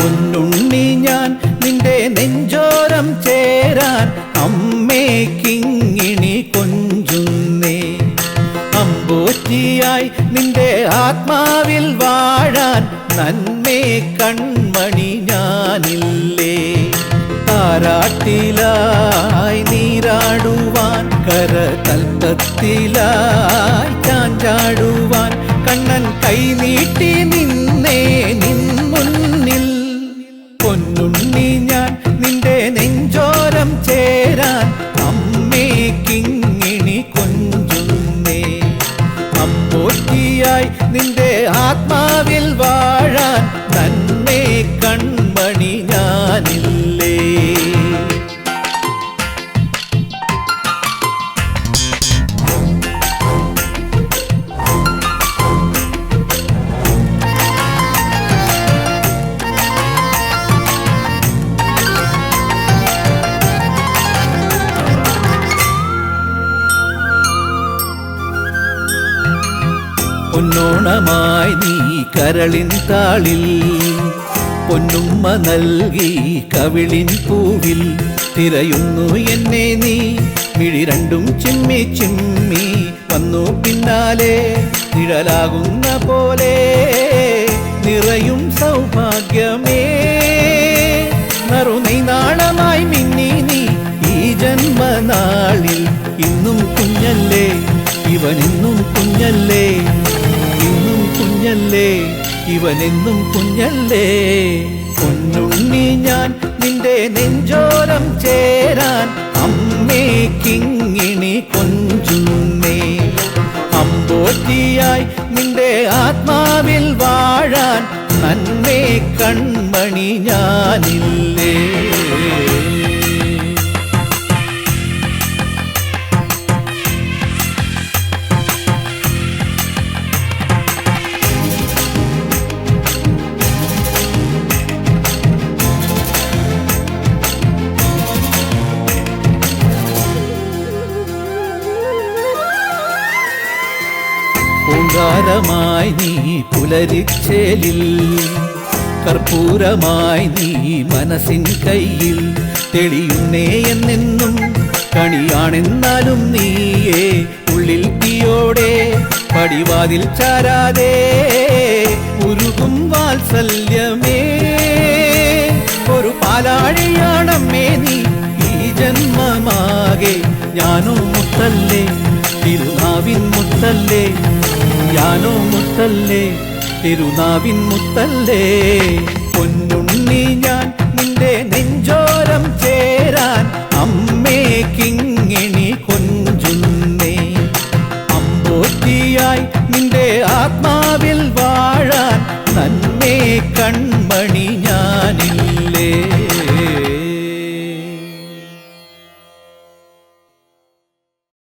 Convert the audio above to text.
പൊന്നുണ്ണി ഞാൻ നിന്റെ നെഞ്ചോരം ചേരാൻ അമ്മേ കിങ്ങിണി കൊഞ്ചുന്നേ. അമ്പോറ്റിയായി നിന്റെ ആത്മാവിൽ വാഴാൻ നന്മേ കൺമണി ഞാനില്ലേ. താരാട്ടിലായി നീരാടുവാൻ കരതൽപ്പത്തിലായി ചാഞ്ചാടുവാൻ കണ്ണൻ കൈനീട്ടി നിന്നേ നിൻ മുന്നിൽ. പൊന്നുണ്ണി ഞാൻ നിന്റെ നെഞ്ചോരം ചേരാൻ അമ്മേ കിങ്ങിണി കൊഞ്ചുന്നേ. അമ്പോറ്റിയായി നിന്റെ ആത്മാവിൽ വാഴാൻ നന്മേ കൺമണി ഞാനില്ലേ. പൊന്നോണമായി നീ കരളിൻ താളിൽ പൊന്നുമ്മ നൽകി കവിളിൻ പൂവിൽ തിരയുന്നു എന്നെ നീ. മിഴി രണ്ടും ചിമ്മി ചിമ്മി വന്നു പിന്നാലെ നിഴലാകുന്ന പോലെ നിറയും സൗഭാഗ്യമേ. നറുനെയ്നാളമായി മിന്നി നീ ഈ ജന്മനാളിൽ ഇന്നും കുഞ്ഞല്ലേ ഇവനെന്നും കുഞ്ഞല്ലേ. ഇന്നും കുഞ്ഞല്ലേ ഇവനെന്നും കുഞ്ഞല്ലേ. പൊന്നുണ്ണി ഞാൻ നിന്റെ നെഞ്ചോരം ചേരാൻ അമ്മേ കിങ്ങിണി കൊഞ്ചുന്നേ. അമ്പോറ്റിയായി നിന്റെ ആത്മാവിൽ വാഴാൻ നന്മേ കൺമണി ഞാനില്ലേ. പൂങ്കാരമായി നീ പുലരിച്ചേലിൽ കർപ്പൂരമായി നീ മനസ്സിൻ കയ്യിൽ തെളിയുന്നേ എന്നെന്നും. കണിയാണെന്നാലും നീയേ ഉള്ളിൽ തീയോടെ പടിവാതിൽ ചാരാതെ ഉരുകും വാത്സല്യമേ. ഒരു പാലാഴിയാണമ്മേ നീ ഈ ജന്മമാകെ. ഞാനോ മുത്തല്ലേ തിരുനാവിൻ മുത്തല്ലേ. ഞാനോ മുത്തല്ലേ തിരുനാവിൻ മുത്തല്ലേ. പൊന്നുണ്ണി ഞാൻ നിന്റെ